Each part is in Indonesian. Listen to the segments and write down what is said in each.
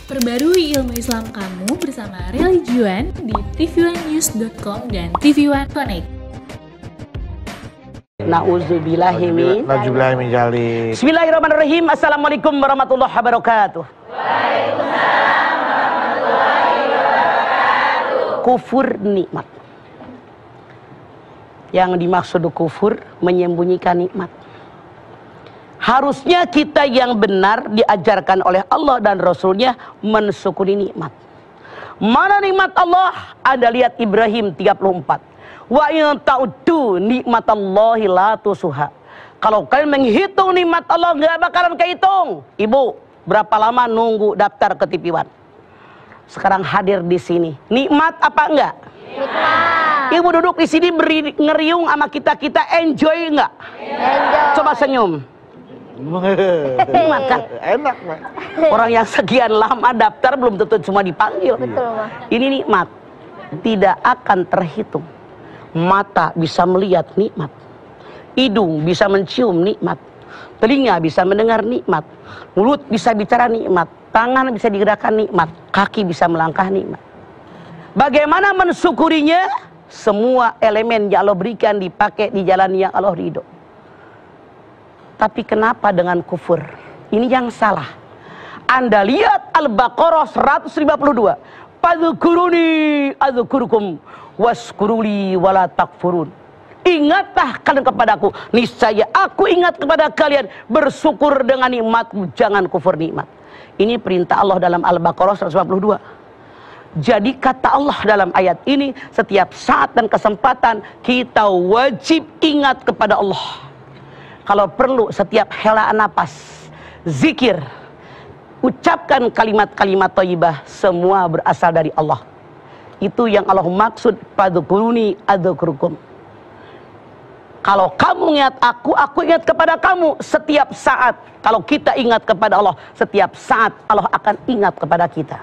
Perbarui ilmu Islam kamu bersama Religion di tv1news.com dan TV1 Connect. Na'udzubillahi min jalik. Bismillahirrahmanirrahim. Assalamualaikum warahmatullahi wabarakatuh. Waalaikumsalam warahmatullahi wabarakatuh. Kufur nikmat. Yang dimaksud kufur menyembunyikan nikmat. Harusnya kita yang benar diajarkan oleh Allah dan Rasulnya mensyukuri nikmat. Mana nikmat Allah? Anda lihat Ibrahim 34. Wa in ta'uddu nikmatallahi la tusuha. Kalau kalian menghitung nikmat Allah nggak bakalan kehitung. Ibu, berapa lama nunggu daftar ke TV1? Sekarang hadir di sini. Nikmat apa enggak? Nikmat. Ibu duduk di sini ngeriung sama kita enjoy enggak? Enjoy. Coba senyum. Nikmat kan? Enak, Mak. Orang yang sekian lama daftar belum tentu cuma dipanggil. Betul, Ma. Ini nikmat. Tidak akan terhitung. Mata bisa melihat nikmat. Hidung bisa mencium nikmat. Telinga bisa mendengar nikmat. Mulut bisa bicara nikmat. Tangan bisa digerakkan nikmat. Kaki bisa melangkah nikmat. Bagaimana mensyukurinya? Semua elemen yang Allah berikan dipakai di jalan yang Allah ridho. Tapi kenapa dengan kufur? Ini yang salah. Anda lihat Al-Baqarah 152. Fadhkuruni adzkurukum waskuruli wala takfurun. Ingatlah kalian kepadaku, niscaya aku ingat kepada kalian. Bersyukur dengan nikmatku, jangan kufur nikmat. Ini perintah Allah dalam Al-Baqarah 152. Jadi kata Allah dalam ayat ini, setiap saat dan kesempatan kita wajib ingat kepada Allah. Kalau perlu setiap helaan napas, zikir, ucapkan kalimat-kalimat thayyibah, semua berasal dari Allah. Itu yang Allah maksud, fadhkuruni adzkurukum. Kalau kamu ingat aku ingat kepada kamu setiap saat. Kalau kita ingat kepada Allah, setiap saat Allah akan ingat kepada kita.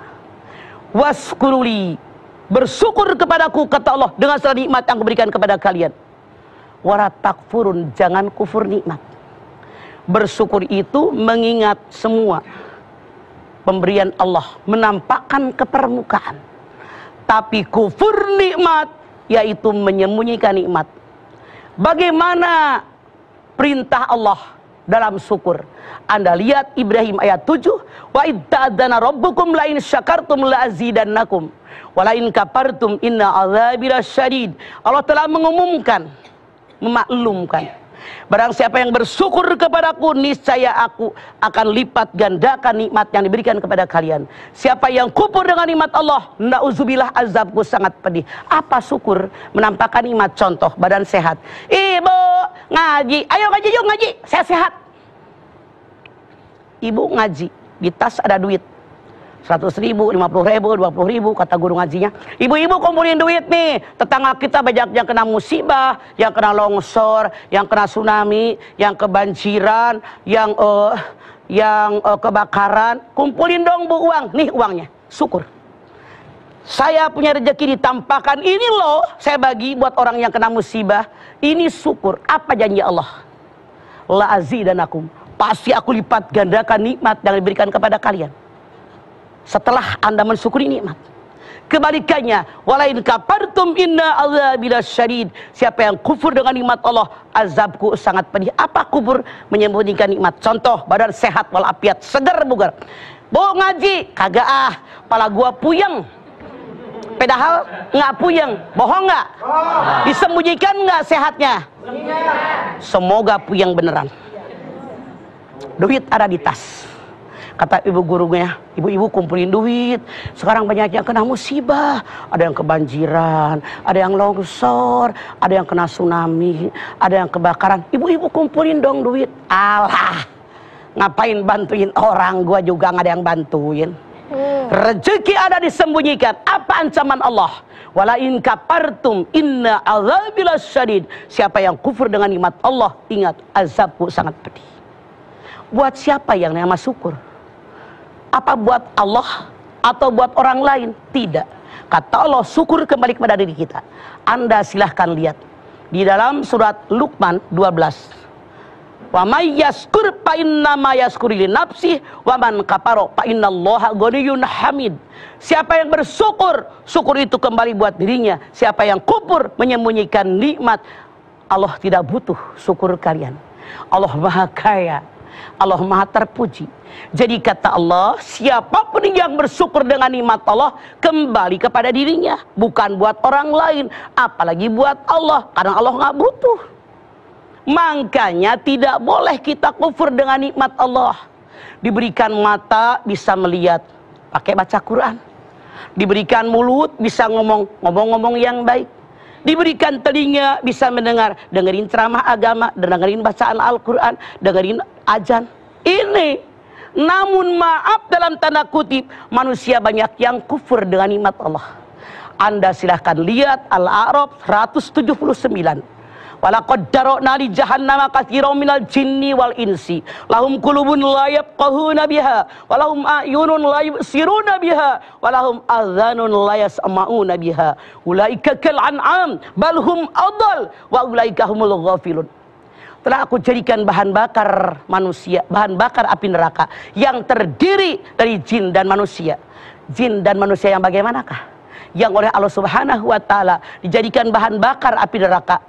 Waskuruli, bersyukur kepadaku, kata Allah, dengan segala nikmat yang kuberikan kepada kalian. Wala takfurun, jangan kufur nikmat. Bersyukur itu mengingat semua pemberian Allah, menampakkan ke permukaan. Tapi kufur nikmat, yaitu menyembunyikan nikmat. Bagaimana perintah Allah dalam syukur? Anda lihat Ibrahim ayat 7. Wa idza'adzana rabbukum la in syakartum la azidannakum wa la in kafartum inna adzabi lasyadid. Allah telah mengumumkan, memaklumkan, barang siapa yang bersyukur kepadaku, niscaya aku akan lipat gandakan nikmat yang diberikan kepada kalian. Siapa yang kufur dengan nikmat Allah, na'udzubillah, azabku sangat pedih. Apa syukur? Menampakkan nikmat. Contoh, badan sehat. Ibu ngaji, ayo ngaji yuk, ngaji, saya sehat. Ibu ngaji, di tas ada duit 100.000, 50.000, 20.000, kata guru ngajinya. Ibu-ibu kumpulin duit nih. Tetangga kita banyak yang kena musibah, yang kena longsor, yang kena tsunami, yang kebanjiran, yang kebakaran. Kumpulin dong bu uang. Nih uangnya. Syukur. Saya punya rezeki ditampakkan. Ini loh saya bagi buat orang yang kena musibah. Ini syukur. Apa janji Allah? La azidanakum. Pasti aku lipat gandakan nikmat yang diberikan kepada kalian. Setelah Anda mensyukuri nikmat. Kebalikannya, walain kafartum inna adzabi lasyadid. Siapa yang kufur dengan nikmat Allah, azabku sangat pedih. Apa kufur? Menyembunyikan nikmat. Contoh, badan sehat walafiat, segar bugar. Bu ngaji, kagak pala gua puyeng. Padahal nggak puyeng, bohong nggak? Disembunyikan nggak sehatnya? Semoga puyeng beneran. Duit ada di tas. Kata ibu gurunya, ibu-ibu kumpulin duit. Sekarang banyak yang kena musibah. Ada yang kebanjiran, ada yang longsor, ada yang kena tsunami, ada yang kebakaran. Ibu-ibu kumpulin dong duit. Alah, ngapain bantuin orang? Gua juga nggak ada yang bantuin. Rezeki ada disembunyikan. Apa ancaman Allah? Wala in kafartum inna adzabi lasyadid. Siapa yang kufur dengan nikmat Allah, ingat azabku sangat pedih. Buat siapa yang nama syukur? Apa buat Allah atau buat orang lain? Tidak. Kata Allah, syukur kembali kepada diri kita. Anda silahkan lihat di dalam surat Luqman 12. Wa may yaskur fa innama yaskuru li nafsihi wa man kafara fa innallaha ghaniyyun hamid. Siapa yang bersyukur, syukur itu kembali buat dirinya. Siapa yang kufur, menyembunyikan nikmat, Allah tidak butuh syukur kalian. Allah Maha Kaya, Allah Maha Terpuji. Jadi kata Allah, siapapun yang bersyukur dengan nikmat Allah, kembali kepada dirinya, bukan buat orang lain, apalagi buat Allah, karena Allah nggak butuh. Makanya tidak boleh kita kufur dengan nikmat Allah. Diberikan mata bisa melihat, pakai baca Quran. Diberikan mulut bisa ngomong yang baik. Diberikan telinga bisa mendengar, dengerin ceramah agama, dengerin bacaan Al-Quran, dengerin ajan. Ini, namun maaf dalam tanda kutip, manusia banyak yang kufur dengan nikmat Allah. Anda silahkan lihat Al-A'raf 179. Walaqad dara'na li jahannama katsiran minal jinni wal insi lahum qulubun la yafqahuna biha wa lahum a'yunun la yubsiruna biha wa lahum adhanun la yasma'una biha ulaika kal an'am bal hum adall wa ulaika humul ghafilun. Telah aku jadikan bahan bakar manusia, bahan bakar api neraka yang terdiri dari jin dan manusia. Jin dan manusia yang bagaimanakah? Yang oleh Allah Subhanahu wa Ta'ala dijadikan bahan bakar api neraka,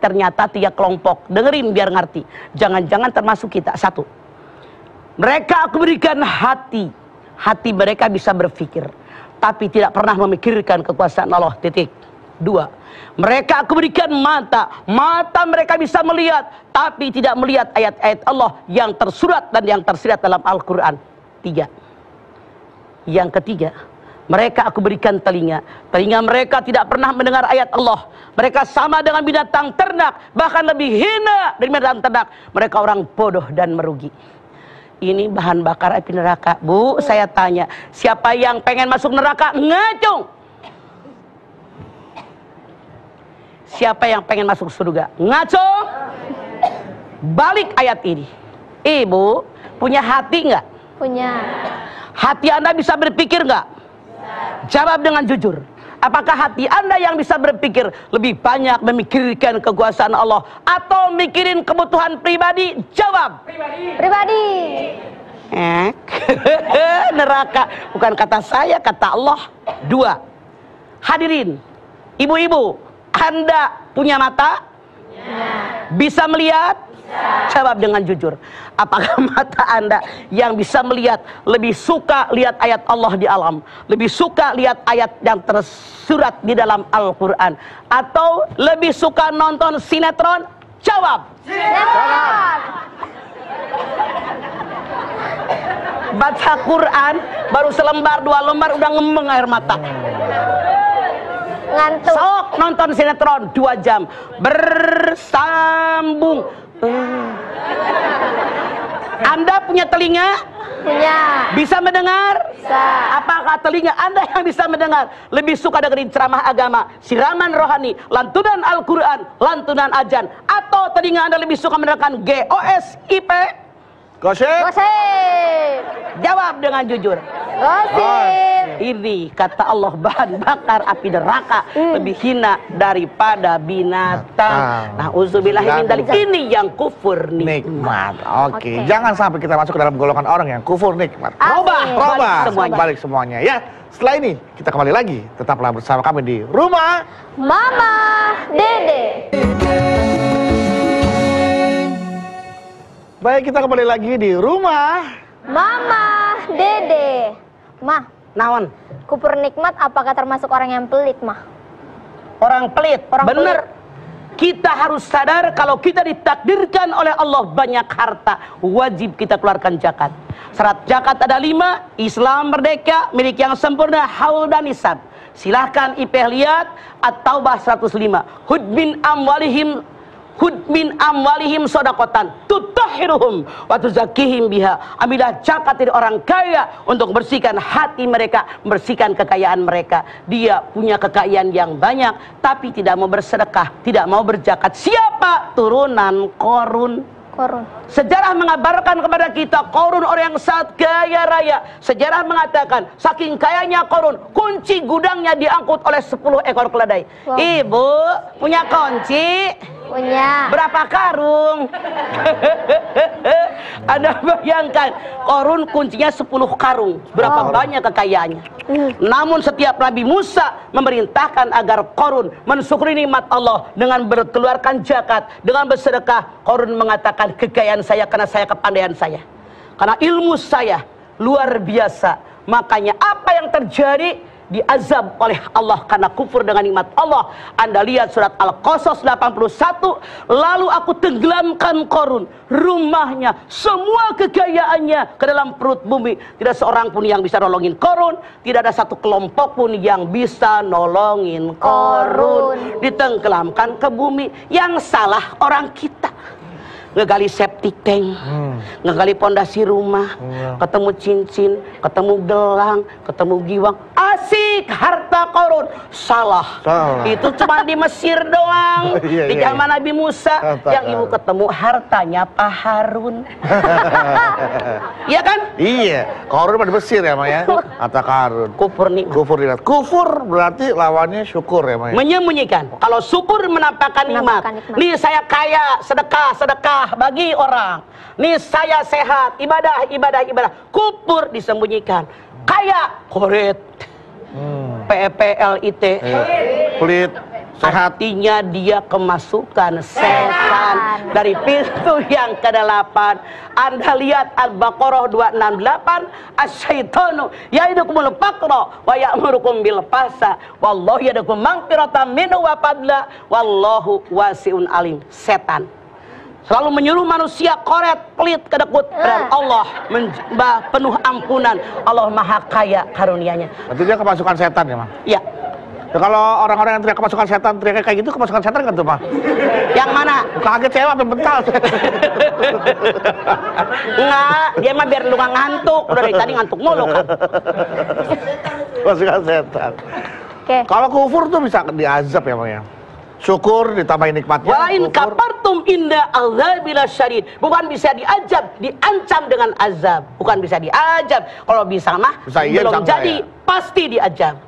ternyata 3 kelompok. Dengerin biar ngerti. Jangan-jangan termasuk kita. 1. Mereka aku berikan hati. Hati mereka bisa berpikir, tapi tidak pernah memikirkan kekuasaan Allah. Titik. 2. Mereka aku berikan mata. Mata mereka bisa melihat, tapi tidak melihat ayat-ayat Allah yang tersurat dan yang tersirat dalam Al-Quran. 3. Yang ketiga, mereka aku berikan telinga. Telinga mereka tidak pernah mendengar ayat Allah. Mereka sama dengan binatang ternak, bahkan lebih hina dari binatang ternak. Mereka orang bodoh dan merugi. Ini bahan bakar api neraka. Bu, saya tanya, siapa yang pengen masuk neraka? Ngacung. Siapa yang pengen masuk surga? Ngacung. Balik ayat ini. Ibu, punya hati nggak? Punya. Hati Anda bisa berpikir nggak? Jawab dengan jujur. Apakah hati Anda yang bisa berpikir lebih banyak memikirkan kekuasaan Allah atau mikirin kebutuhan pribadi? Jawab. Pribadi. Neraka. Bukan kata saya, kata Allah. 2. Hadirin, ibu-ibu, Anda punya mata? Bisa melihat? Jawab dengan jujur. Apakah mata Anda yang bisa melihat lebih suka lihat ayat Allah di alam, lebih suka lihat ayat yang tersurat di dalam Al-Quran, atau lebih suka nonton sinetron? Jawab. Sinetron. Baca Quran baru selembar 2 lembar udah ngembeng air mata. Ngantuk. Sok nonton sinetron 2 jam bersambung. Anda punya telinga? Punya. Bisa mendengar? Bisa. Apakah telinga Anda yang bisa mendengar lebih suka dengerin ceramah agama, siraman rohani, lantunan Al-Quran, lantunan ajan, atau telinga Anda lebih suka mendengarkan GOSIP? Gosip. Gosip. Jawab dengan jujur. Gosip. Ini kata Allah bahan bakar api neraka lebih hina daripada binatang. Nah, uzubillahi min dzalik. Ini yang kufur nikmat. Oke. Jangan sampai kita masuk ke dalam golongan orang yang kufur nikmat. Robah semuanya. Balik semuanya ya. Setelah ini kita kembali lagi. Tetaplah bersama kami di Rumah Mama Dede. Baik, kita kembali lagi di Rumah Mama Dede. Mah, Naon? kufur nikmat apakah termasuk orang yang pelit, Mah? Orang pelit. Bener. Kita harus sadar kalau kita ditakdirkan oleh Allah banyak harta, wajib kita keluarkan zakat. Syarat zakat ada 5, Islam merdeka, milik yang sempurna, haul dan nisab. Silahkan IPH lihat At-Taubah 105. Hud min amwalihim sodakotan tutahhiruhum wa tuzakihim biha. Ambillah zakat dari orang kaya untuk membersihkan hati mereka, membersihkan kekayaan mereka. Dia punya kekayaan yang banyak tapi tidak mau bersedekah, tidak mau berzakat. Siapa? Turunan Korun. Sejarah mengabarkan kepada kita Korun orang yang sangat kaya raya. Sejarah mengatakan saking kayanya Korun, kunci gudangnya diangkut oleh 10 ekor keledai. Ibu punya kunci? Punya. Berapa karung? Anda bayangkan, Korun kuncinya 10 karung. Berapa banyak kekayaannya. Namun setiap Nabi Musa memerintahkan agar Korun mensyukuri nikmat Allah dengan berkeluarkan zakat, dengan bersedekah. Korun mengatakan, kekayaan saya karena saya kepandaian saya, karena ilmu saya luar biasa. Makanya apa yang terjadi? Diazab oleh Allah karena kufur dengan nikmat Allah. Anda lihat surat Al-Qasas 81. Lalu aku tenggelamkan Korun, rumahnya, semua kekayaannya ke dalam perut bumi. Tidak seorang pun yang bisa nolongin Korun. Tidak ada satu kelompok pun yang bisa nolongin Korun. Ditenggelamkan ke bumi. Yang salah orang kita. Ngegali septic tank, ngegali pondasi rumah, ketemu cincin, ketemu gelang, ketemu giwang, asik harta Korun. Salah. Itu cuma di Mesir doang. Di zaman Nabi Musa yang ibu ketemu hartanya Pak Harun. Iya kan? Iya, Korun di Mesir ya, Maya. Harta Karun. Kufur nikmat. Kufur nikmat. Kufur berarti lawannya syukur ya, Maya. Menyembunyikan. Kalau syukur menampakkan nikmat. Nih saya kaya, sedekah bagi orang. Nih saya sehat, ibadah. Kufur disembunyikan. Kaya, koret. PEPLIT. Pelit. Sehat. Artinya dia kemasukan setan dari pintu yang ke-8. Anda lihat Al-Baqarah 268. Asyaitanu ya'idukumul faqra wa ya'murukum bil fahsya wallahu ya'idukum maghfiratan minhu wa fadla wallahu wasi'un alim. Setan selalu menyuruh manusia koret, pelit, kedekut, dan Allah penuh ampunan. Allah maha kaya karunia-Nya. Berarti dia kemasukan setan ya, Ma? Iya. Ya, kalau orang-orang yang teriak kemasukan setan, teriak kayak gitu kemasukan setan kan tuh, Ma? Yang mana? Kaget cewek apa bental? Enggak, dia mah biar lu gak ngantuk. Udah dari tadi ngantuk mulu kan. Kemasukan setan. Oke. Kalau kufur tuh bisa diazab ya, Ma ya? Syukur ditambahin nikmatnya. Walain kafartum inda azabil syadid. Bukan bisa diajab, diancam dengan azab. Bukan bisa diajab. Kalau bisa mah belum jadi, pasti diajab.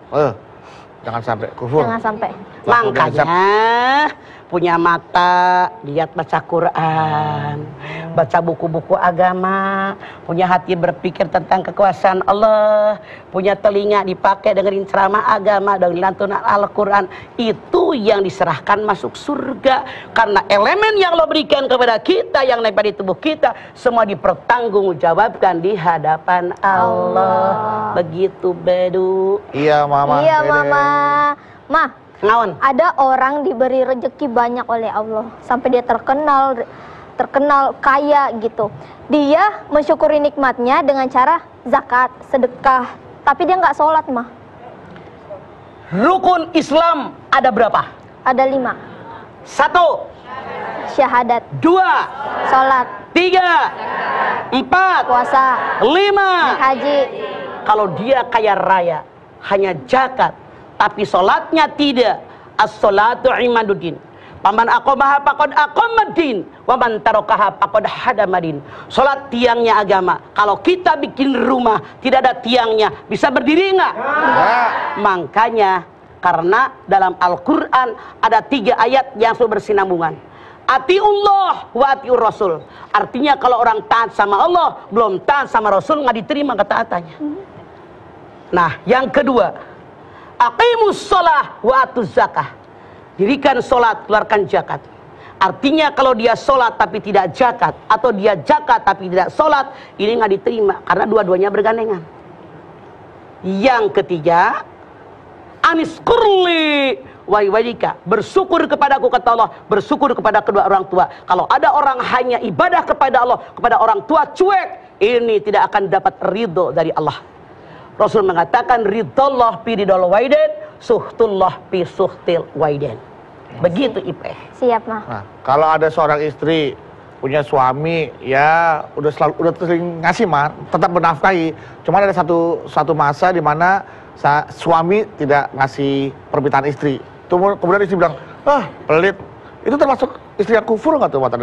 Jangan sampai kufur. Jangan sampai. Makanya punya mata lihat baca Quran, baca buku-buku agama, punya hati berpikir tentang kekuasaan Allah, punya telinga dipakai dengerin ceramah agama, dengerin lantunan Al-Quran. Itu yang diserahkan masuk surga. Karena elemen yang Allah berikan kepada kita, yang nempel di tubuh kita, semua dipertanggungjawabkan di hadapan Allah. Begitu, Bedu. Iya, Mama. Iya, Mama. Ma, Ngawan. ada orang diberi rezeki banyak oleh Allah sampai dia terkenal kaya gitu. Dia mensyukuri nikmatnya dengan cara zakat, sedekah, tapi dia nggak sholat, mah. Rukun Islam ada berapa? Ada 5. 1, Syahadat, 2, sholat, 3, 4, puasa, 5. haji. Kalau dia kaya raya, hanya zakat, tapi sholatnya tidak. As-sholatu imaduddin. Paman aqamaha faqad aqamaddin, wa man tarakaha faqad hadamadin. Sholat tiangnya agama. Kalau kita bikin rumah tidak ada tiangnya, bisa berdiri nggak? Makanya karena dalam Al-Quran ada 3 ayat yang selalu bersinambungan. Atiullah wa atiur Rasul. Artinya kalau orang taat sama Allah, belum taat sama Rasul, nggak diterima ketaatannya. Nah, yang kedua, aqimus sholah wa atuz zakah. Dirikan sholat, keluarkan zakat. Artinya kalau dia sholat tapi tidak zakat, atau dia zakat tapi tidak sholat, ini nggak diterima karena dua-duanya bergandengan. Yang ketiga, aniskurli waiwadika, bersyukur kepadaku, kata Allah, bersyukur kepada kedua orang tua. Kalau ada orang hanya ibadah kepada Allah, kepada orang tua cuek, ini tidak akan dapat ridho dari Allah. Rasul mengatakan ridhollah fi ridhol waiden, suhtullah fi suhtil waiden. Begitu IP. Siap, mah. Nah, kalau ada seorang istri punya suami ya udah sering ngasih, mah, tetap menafkahi. Cuma ada satu masa di mana suami tidak ngasih permintaan istri. Kemudian istri bilang, pelit. Itu termasuk istri yang kufur nggak tuh, Pak?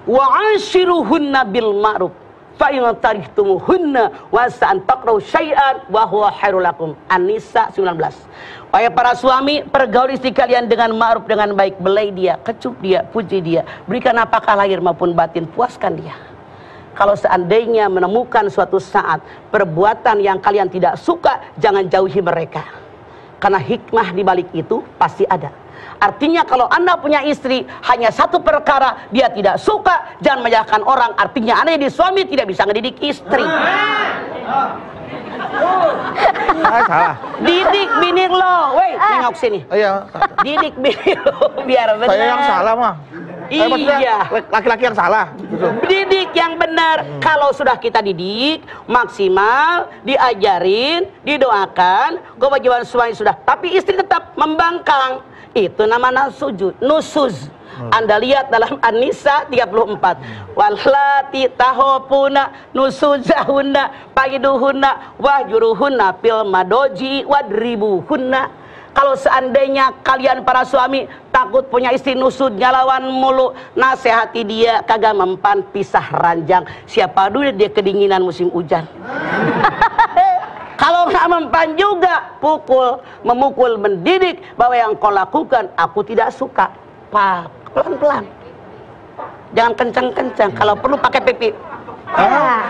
Wa ashiruhunna bil ma'ruf. fa in karihtumuhunna wa sa'an taqraw syai'an wa huwa khairul lakum. An-Nisa 19. Wahai para suami, pergauli istri kalian dengan ma'ruf, dengan baik, belai dia, kecup dia, puji dia, berikan nafkah lahir maupun batin, puaskan dia. Kalau seandainya menemukan suatu saat perbuatan yang kalian tidak suka, jangan jauhi mereka. Karena hikmah di balik itu pasti ada. Artinya kalau Anda punya istri, hanya satu perkara dia tidak suka, jangan menyalahkan orang. Artinya Anda jadi suami tidak bisa ngedidik istri. Salah. Didik bini lo, woi, nengok sini. Iya. Didik bini lo biar benar. Saya yang salah mah. Iya. Laki-laki yang salah. Didik yang benar. Kalau sudah kita didik maksimal, diajarin, didoakan, kewajiban suami sudah. Tapi istri tetap membangkang. Itu namanya sujud, nusuz. Anda lihat dalam An-Nisa 34. Wallati tahopuna nusuzahunna faiduhunna wahjuruhunna fil madoji wadribuhunna. Kalau seandainya kalian para suami takut punya istri nusudnya lawan mulu, nasihati dia kagak mempan, pisah ranjang. Siapa dulu dia kedinginan musim hujan. Kalau nggak mempan juga, pukul, memukul, mendidik bahwa yang kau lakukan aku tidak suka. Pak, pelan-pelan. Jangan kencang-kencang. Kalau perlu pakai pipi.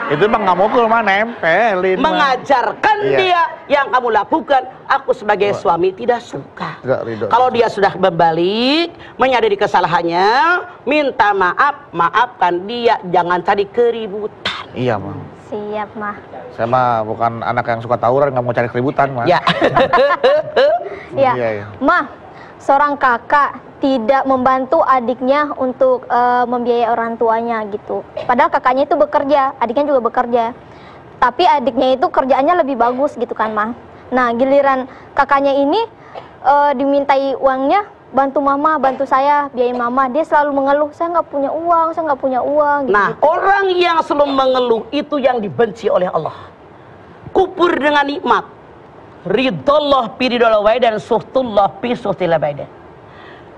Itu mah nggak mukul mah nempelin. Mengajarkan dia yang kamu lakukan, aku sebagai suami tidak suka. Kalau dia sudah berbalik, menyadari kesalahannya, minta maaf, maafkan dia, jangan cari keributan. Iya mah. Siap, Mah. Saya mah bukan anak yang suka tawuran, nggak mau cari keributan mah. Ya. Ya, Iya. Mah, seorang kakak tidak membantu adiknya untuk membiayai orang tuanya gitu. Padahal kakaknya itu bekerja, adiknya juga bekerja. Tapi adiknya itu kerjaannya lebih bagus gitu kan, Mah. Nah, giliran kakaknya ini dimintai uangnya, bantu mama, bantu saya, biayain mama. Dia selalu mengeluh, saya nggak punya uang, saya nggak punya uang. Nah, gitu. orang yang selalu mengeluh itu yang dibenci oleh Allah. Kufur dengan nikmat. Ridullah fi ridullah dan suhtullah fi suhtillah baida.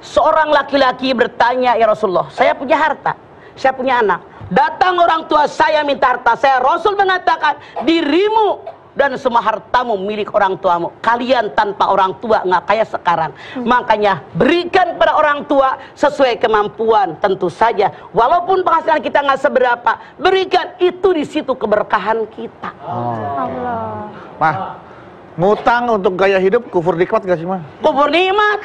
Seorang laki-laki bertanya, ya Rasulullah, saya punya harta, saya punya anak. Datang orang tua saya minta harta saya. Rasul mengatakan, dirimu dan semua hartamu milik orang tuamu. Kalian tanpa orang tua nggak kayak sekarang. Makanya berikan kepada orang tua sesuai kemampuan. Tentu saja, walaupun penghasilan kita nggak seberapa, berikan, itu di situ keberkahan kita. Allah. Mah, ngutang untuk gaya hidup kufur nikmat gak sih mah? Kufur nikmat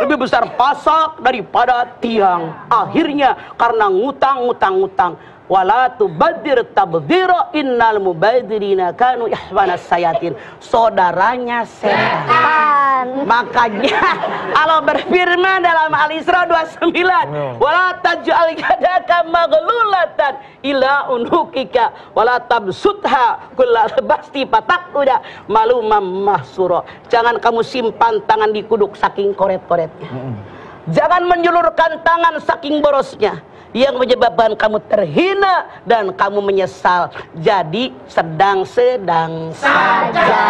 lebih besar pasak daripada tiang. Akhirnya karena ngutang. Wala tubadzir tabdzira innal mubadzirina kanu ihwanas sayatin. Saudaranya setan. Makanya Allah berfirman dalam Al-Isra 29, wala taj'al yadaka maghlulatan ila unukika wala tabsutha kullal basti fataquda malumam mahsura. Jangan kamu simpan tangan di kuduk saking koret-koretnya. Jangan menjulurkan tangan saking borosnya, yang menyebabkan kamu terhina dan kamu menyesal. Jadi sedang-sedang saja.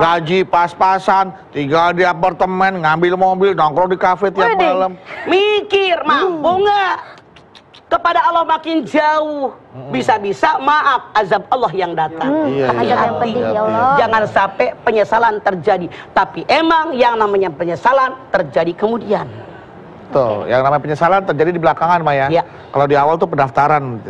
Gaji pas-pasan, tinggal di apartemen, ngambil mobil, nongkrong di kafe tiap malam. Mikir, mampu nggak? Kepada Allah makin jauh. Bisa-bisa maaf azab Allah yang datang. Azab yang pedih, ya Allah. Jangan sampai penyesalan terjadi. Tapi emang yang namanya penyesalan terjadi kemudian. Tuh, yang namanya penyesalan terjadi di belakangan Maya. Ya. Kalau di awal tuh pendaftaran.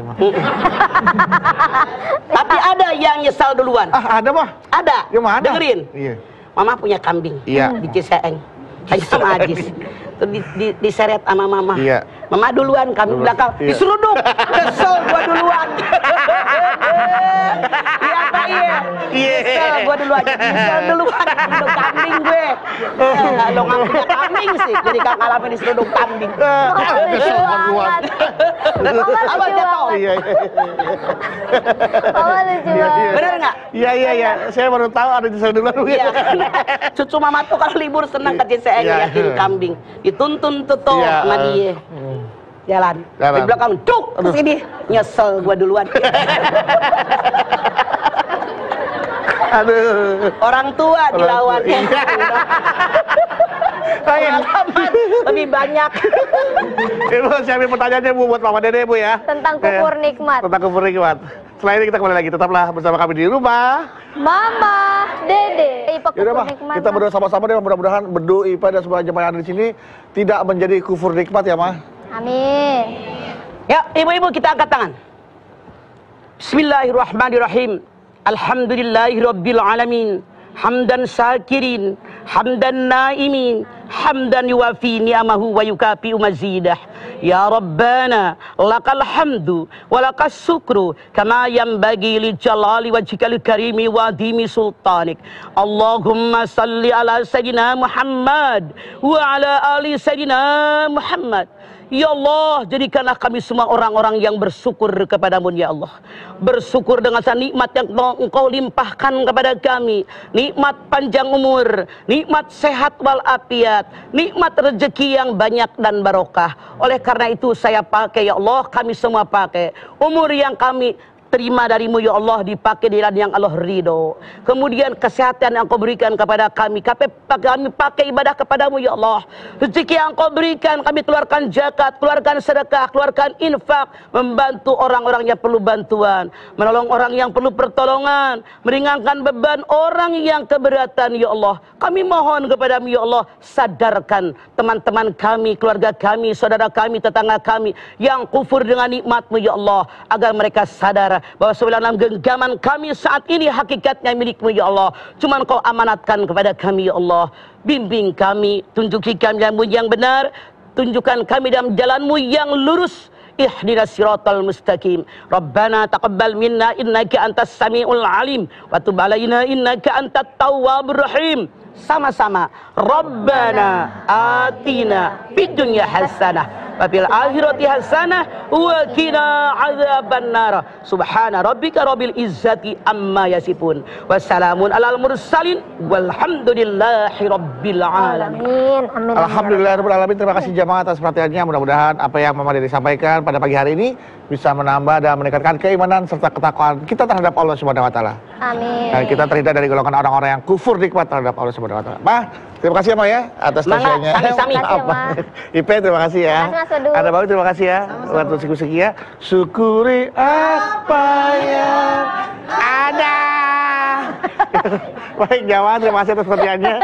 Tapi ada yang nyesal duluan. Ah, ada mah? Ada. Gimana? Dengerin. Iya. Mama punya kambing. Iya. Di Ciseeng. Aja sama Ajis. Terus diseret sama mama. Iya. Mama duluan, kambing belakang. Iya. Diseruduk. Kesel gua duluan. Iya apa iya? Kesel gua duluan. Kesel duluan. Seruduk kambing gue. Lo nggak punya kambing sih. Jadi kakak ngalamin diseruduk kambing. Kesel duluan. Apa jatuh? Iya. Mama lucu banget. Bener nggak? Iya. Saya baru tahu ada di sana duluan. Iya. Cucu mama tuh kalau libur senang ke Ciseeng ngeliatin kambing. Dituntun tuh sama dia. Jalan. Di belakang duk ke sini. Nyesel gua duluan. Aduh. Orang tua dilawan. Pengalaman lebih banyak. Ibu, siapin pertanyaannya Bu buat Mama Dede Bu ya. Tentang kufur nikmat. Tentang kufur nikmat. Setelah ini kita kembali lagi, tetaplah bersama kami di rumah Mama Dede. Yaudah mah, kita berdoa sama-sama deh, mudah-mudahan Bedu, Ipa dan semua jemaah yang ada di sini tidak menjadi kufur nikmat ya mah. Amin. Ya, ibu-ibu kita angkat tangan. Bismillahirrahmanirrahim. Alhamdulillahirabbil alamin. Hamdan syakirin, hamdan naimin, hamdan yuwafi ni'amahu wa yukafi'u mazidah. Ya Rabbana, lakal hamdu wa lakas syukru kama yanbaghi li jalali wajhikal karimi wa dimi sultanik. Allahumma salli ala sayyidina Muhammad wa ala ali sayyidina Muhammad. Ya Allah, jadikanlah kami semua orang-orang yang bersyukur kepadamu ya Allah. Bersyukur dengan nikmat yang Engkau limpahkan kepada kami. Nikmat panjang umur, nikmat sehat walafiat, nikmat rezeki yang banyak dan barokah. Oleh karena itu saya pakai ya Allah, kami semua pakai. Umur yang kami terima darimu ya Allah dipakai di jalan yang Allah ridho. Kemudian kesehatan yang Kau berikan kepada kami pakai ibadah kepadamu ya Allah. Rezeki yang Kau berikan kami keluarkan zakat, keluarkan sedekah, keluarkan infak, membantu orang-orang yang perlu bantuan, menolong orang yang perlu pertolongan, meringankan beban orang yang keberatan ya Allah. Kami mohon kepadamu ya Allah, sadarkan teman-teman kami, keluarga kami, saudara kami, tetangga kami yang kufur dengan nikmat-Mu ya Allah, agar mereka sadar bahwa dalam genggaman kami saat ini hakikatnya milik-Mu ya Allah. Cuman Kau amanatkan kepada kami ya Allah. Bimbing kami, tunjuki kami jalan-Mu yang benar, tunjukkan kami dalam jalan-Mu yang lurus. Ihdinas siratal mustaqim. Rabbana taqabbal minna innaka antas samiul alim wa tub alaina innaka antat tawwabur rahim. Sama-sama. Rabbana atina fid dunya hasanah wa fil akhirati hasanah wa qina adzabannar. Subhana rabbika rabbil izzati amma yasifun. Wassalamun alal mursalin walhamdulillahi rabbil alamin. Amin. Alhamdulillahirabbil alamin. Terima kasih jamaah atas perhatiannya. Mudah-mudahan apa yang Mama Dede sampaikan pada pagi hari ini bisa menambah dan meningkatkan keimanan serta ketakwaan kita terhadap Allah Subhanahu wa taala. Amin. Dan kita terhindar dari golongan orang-orang yang kufur nikmat terhadap Allah Subhanahu wa taala. Ma, terima kasih ya Ma ya atas tausiahnya. Sami-sami. Ipe terima kasih ya. Ada Bang terima kasih ya. Buat segi-segi ya. Syukuri apa yang ada. Baik jamaah, terima kasih atas perhatiannya.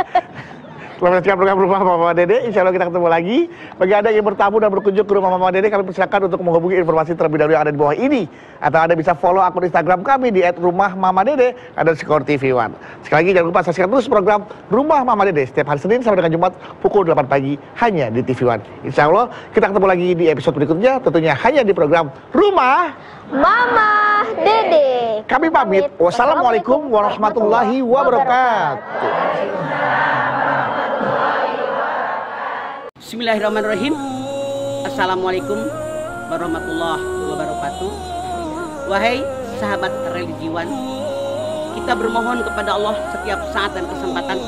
Selamat menyaksikan program Rumah Mama Dede. Insya Allah kita ketemu lagi. Bagi Anda yang bertamu dan berkunjung ke Rumah Mama Dede, kami persilakan untuk menghubungi informasi terlebih dahulu yang ada di bawah ini. Atau Anda bisa follow akun Instagram kami di @rumahmamadede _ TV One. Sekali lagi jangan lupa saksikan terus program Rumah Mama Dede setiap hari Senin sampai dengan Jumat pukul 8 pagi hanya di TV One. Insya Allah kita ketemu lagi di episode berikutnya, tentunya hanya di program Rumah Mama Dede. Kami pamit. Wassalamualaikum warahmatullahi wabarakatuh. Bismillahirrahmanirrahim. Assalamualaikum warahmatullahi wabarakatuh. Wahai sahabat religiwan, kita bermohon kepada Allah setiap saat dan kesempatan.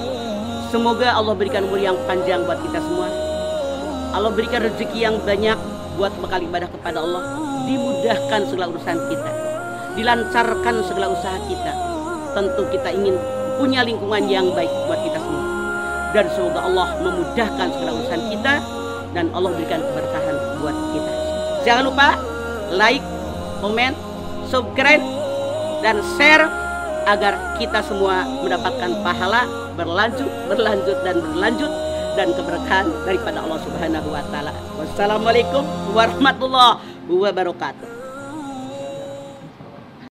Semoga Allah berikan umur yang panjang buat kita semua. Allah berikan rezeki yang banyak buat bekal ibadah kepada Allah. Dimudahkan segala urusan kita, dilancarkan segala usaha kita. Tentu kita ingin punya lingkungan yang baik buat kita semua. Dan semoga Allah memudahkan segala urusan kita dan Allah berikan keberkahan buat kita. Jangan lupa like, komen, subscribe, dan share agar kita semua mendapatkan pahala berlanjut dan keberkahan daripada Allah Subhanahu wa taala. Wassalamualaikum warahmatullahi wabarakatuh.